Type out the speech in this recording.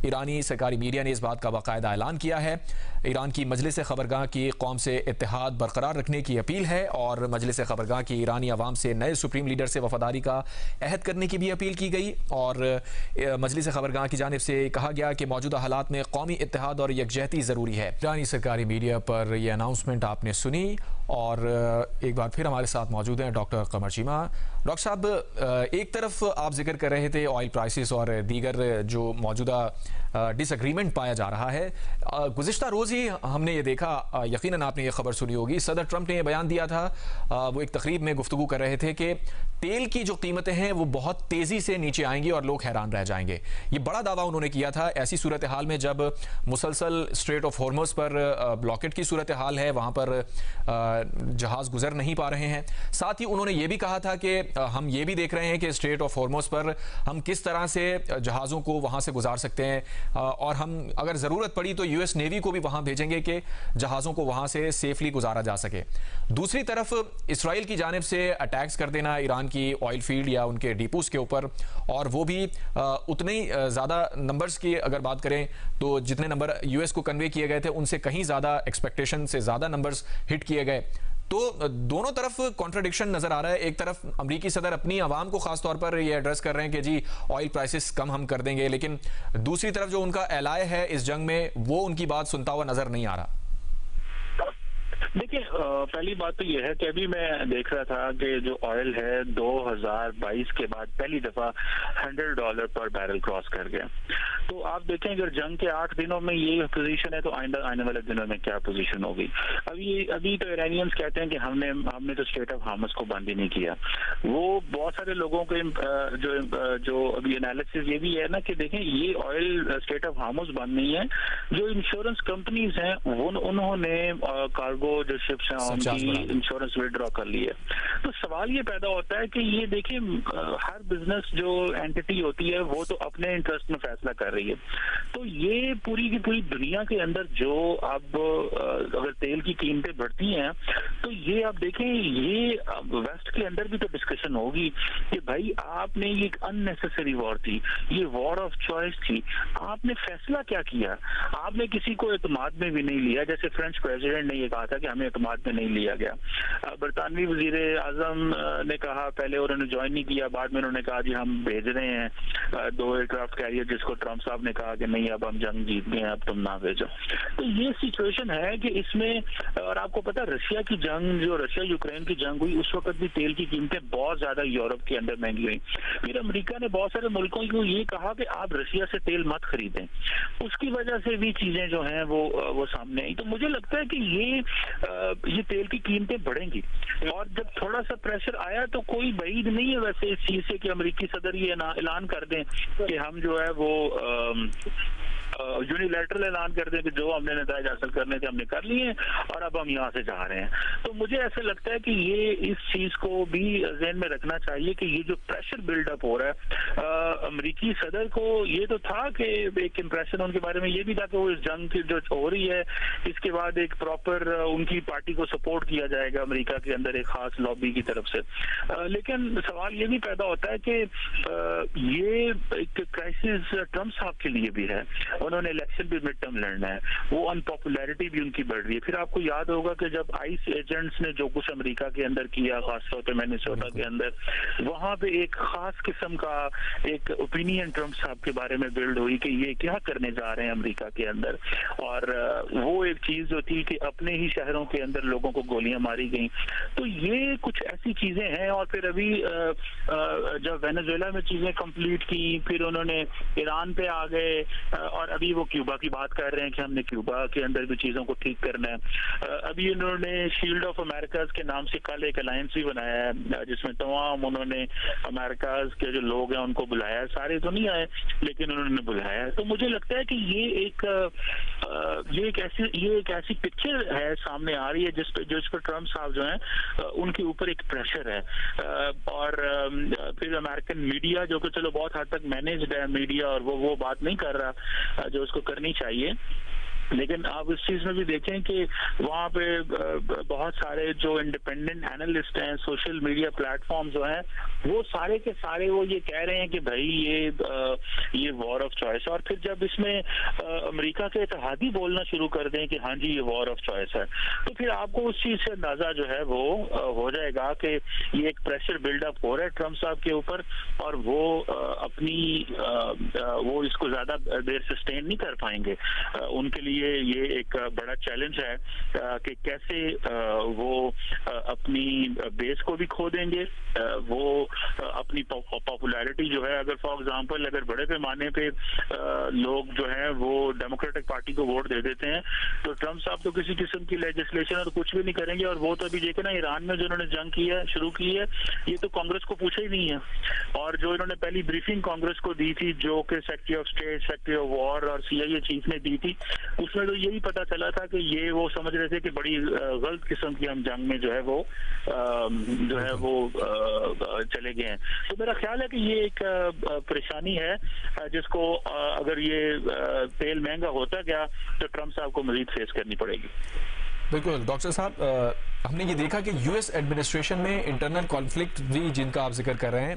ईरानी सरकारी मीडिया ने इस बात का बाकायदा ऐलान किया है। ईरान की मजलिस खबरगाह की कौम से इत्तेहाद बरकरार रखने की अपील है और मजलिस खबरगाह की ईरानी अवाम से नए सुप्रीम लीडर से वफादारी का अहद करने की भी अपील की गई। और मजलिस खबरगाह की जानिब से कहा गया कि मौजूदा हालात में कौमी इत्तेहाद और यकजहती ज़रूरी है। ईरानी सरकारी मीडिया पर यह अनाउंसमेंट आपने सुनी और एक बार फिर हमारे साथ मौजूद हैं डॉक्टर कमर चीमा। डॉक्टर साहब, एक तरफ आप जिक्र कर रहे थे ऑयल प्राइसेस और दीगर जो मौजूदा डिसएग्रीमेंट पाया जा रहा है। गुज़िश्ता रोज़ ही हमने ये देखा, यकीनन आपने ये खबर सुनी होगी, सदर ट्रंप ने ये बयान दिया था, वो एक तकरीब में गुफ्तगू कर रहे थे कि तेल की जो कीमतें हैं वो बहुत तेज़ी से नीचे आएंगी और लोग हैरान रह जाएंगे। ये बड़ा दावा उन्होंने किया था ऐसी सूरत हाल में जब मुसलसल स्ट्रेट ऑफ हॉर्मज़ पर ब्लॉकेट की सूरत हाल है, वहाँ पर जहाज़ गुजर नहीं पा रहे हैं। साथ ही उन्होंने ये भी कहा था कि हम ये भी देख रहे हैं कि स्ट्रेट ऑफ हॉर्मज़ पर हम किस तरह से जहाज़ों को वहाँ से गुजार सकते हैं और हम अगर ज़रूरत पड़ी तो यूएस नेवी को भी वहाँ भेजेंगे कि जहाज़ों को वहाँ से सेफली गुजारा जा सके। दूसरी तरफ इसराइल की जानिब से अटैक्स कर देना ईरान की ऑयल फील्ड या उनके डिपोज़ के ऊपर, और वो भी उतने ही ज़्यादा नंबर्स की अगर बात करें तो जितने नंबर यूएस को कन्वे किए गए थे उनसे कहीं ज़्यादा एक्सपेक्टेशन से ज़्यादा नंबर्स हिट किए गए। तो दोनों तरफ कॉन्ट्रडिक्शन नजर आ रहा है। एक तरफ अमेरिकी सदर अपनी आवाम को खास तौर पर ये एड्रेस कर रहे हैं कि जी ऑयल प्राइसेस कम हम कर देंगे, लेकिन दूसरी तरफ जो उनका एलाय है इस जंग में वो उनकी बात सुनता हुआ नजर नहीं आ रहा। देखिए, पहली बात तो यह है कि अभी मैं देख रहा था कि जो ऑयल है 2022 के बाद पहली दफा $100 पर बैरल क्रॉस कर गया। तो आप देखें अगर जंग के 8 दिनों में ये पोजीशन है तो आइंदा आने वाले दिनों में क्या पोजीशन होगी। अभी तो ईरानियंस कहते हैं कि हमने तो स्ट्रेट ऑफ हार्मस को बंद ही नहीं किया। वो बहुत सारे लोगों के जो अभी एनालिसिस ये भी है ना कि देखें ये ऑयल स्ट्रेट ऑफ हार्मस बंद नहीं है, जो इंश्योरेंस कंपनीज हैं उन्होंने कार्गो जो शिप्स हैं उनकी इंश्योरेंस विड्रॉ कर ली है। तो सवाल ये पैदा होता है कि ये देखिए हर बिजनेस जो एंटिटी होती है वो तो अपने इंटरेस्ट में फैसला कर रही है। तो ये पूरी की पूरी दुनिया के अंदर जो अब अगर तेल की कीमतें बढ़ती हैं तो ये आप देखें ये वेस्ट के अंदर भी तो डिस्कशन होगी कि भाई आपने ये एक अननेसेसरी वॉर थी, ये वॉर ऑफ चॉइस थी, आपने फैसला क्या किया? आपने किसी को एतमाद में भी नहीं लिया। जैसे फ्रेंच प्रेसिडेंट ने ये कहा था कि हमें एतमाद में नहीं लिया गया। बरतानवी वजीर आजम ने कहा, पहले उन्होंने ज्वाइन नहीं किया, बाद में उन्होंने कहा जी हम भेज रहे हैं 2 एयरक्राफ्ट कैरियर, जिसको ट्रंप साहब ने कहा कि नहीं अब हम जंग जीत गए, अब तुम ना भेजो। तो ये सिचुएशन है कि इसमें, और आपको पता रशिया की जंग, जो रशिया यूक्रेन की जंग हुई उस वक्त भी तेल की कीमतें बहुत ज्यादा यूरोप के अंदर महंगी हुई। फिर अमेरिका ने बहुत सारे मुल्कों को ये कहा कि आप रशिया से तेल मत खरीदें, उसकी वजह से भी चीजें जो हैं वो सामने आई। तो मुझे लगता है कि ये तेल की कीमतें बढ़ेंगी और जब थोड़ा सा प्रेशर आया तो कोई बईद नहीं है वैसे इस चीज से कि अमेरिकी सदर ये ऐलान कर दें कि हम जो है वो यूनिलैटरल ऐलान कर दें कि जो हमने नताइज हासिल करने थे हमने कर लिए और अब हम यहाँ से जा रहे हैं। तो मुझे ऐसा लगता है कि ये इस चीज को भी ज़हन में रखना चाहिए कि ये जो प्रेशर बिल्डअप हो रहा है अमेरिकी सदर को, ये तो था कि एक इम्प्रेशन उनके बारे में ये भी था कि वो इस जंग की जो हो रही है इसके बाद एक प्रॉपर उनकी पार्टी को सपोर्ट किया जाएगा अमेरिका के अंदर एक खास लॉबी की तरफ से। लेकिन सवाल ये भी पैदा होता है कि ये एक क्राइसिस ट्रंप साहब के लिए भी है। उन्होंने इलेक्शन भी मिड टर्म लड़ना है, वो अनपॉपुलैरिटी भी उनकी बढ़ रही है। फिर आपको याद होगा कि जब आइस एजेंट्स ने जो कुछ अमेरिका के अंदर किया, खासतौर पर मिनेसोटा के अंदर, वहां पे एक खास किस्म का एक ओपिनियन ट्रंप साहब के बारे में बिल्ड हुई कि ये क्या करने जा रहे हैं अमेरिका के अंदर। और वो एक चीज जो थी कि अपने ही शहरों के अंदर लोगों को गोलियां मारी गई। तो ये कुछ ऐसी चीजें हैं। और फिर अभी जब वेनेजुएला में चीजें कंप्लीट की, फिर उन्होंने ईरान पे आ गए और अभी वो क्यूबा की बात कर रहे हैं कि हमने क्यूबा के अंदर भी चीजों को ठीक करना है। अभी उन्होंने शील्ड ऑफ अमेरिकाज के नाम से कल एक अलायंस भी बनाया है जिसमें तमाम उन्होंने अमेरिकाज के जो लोग हैं उनको बुलाया है। सारे तो नहीं आए लेकिन उन्होंने बुलाया है। तो मुझे लगता है कि ये एक ऐसी पिक्चर है सामने आ रही है जिस पर ट्रंप साहब जो हैं उनके ऊपर एक प्रेशर है। और फिर अमेरिकन मीडिया जो कि चलो बहुत हद तक मैनेज्ड है मीडिया और वो बात नहीं कर रहा जो उसको करनी चाहिए। लेकिन आप इस चीज में भी देखें कि वहाँ पे बहुत सारे जो इंडिपेंडेंट एनालिस्ट हैं, सोशल मीडिया प्लेटफॉर्म जो हैं, वो सारे के सारे वो ये कह रहे हैं कि भाई ये वॉर ऑफ चॉइस है। और फिर जब इसमें अमेरिका के इत्तेहादी बोलना शुरू कर दें कि हाँ जी ये वॉर ऑफ चॉइस है, तो फिर आपको उस चीज से अंदाजा जो है वो हो जाएगा कि ये एक प्रेशर बिल्डअप हो रहा है ट्रम्प साहब के ऊपर, और वो वो इसको ज्यादा देर सस्टेन नहीं कर पाएंगे। उनके लिए ये एक बड़ा चैलेंज है कि कैसे वो अपनी बेस को भी खो देंगे, वो अपनी पॉपुलैरिटी जो है, अगर फॉर एग्जांपल अगर बड़े पैमाने पे लोग जो है वो डेमोक्रेटिक पार्टी को वोट दे देते हैं, तो ट्रम्प साहब तो किसी किस्म की लेजिस्लेशन और कुछ भी नहीं करेंगे। और वो तो अभी देखे ना, ईरान में जो इन्होंने जंग की है, शुरू की है, ये तो कांग्रेस को पूछा ही नहीं है। और जो इन्होंने पहली ब्रीफिंग कांग्रेस को दी थी, जो कि secretary of state, secretary of war और CIA चीफ ने दी थी, उसमें तो यही पता चला था कि ये वो समझ रहे थे कि बड़ी गलत किस्म की हम जंग में जो है वो चले गए हैं। तो मेरा ख्याल है कि ये एक परेशानी है जिसको अगर ये तेल महंगा होता गया तो ट्रम्प साहब को मजीद फेस करनी पड़ेगी। बिल्कुल डॉक्टर साहब, हमने ये देखा कि US एडमिनिस्ट्रेशन में इंटरनल कॉन्फ्लिक्ट भी जिनका आप जिक्र कर रहे हैं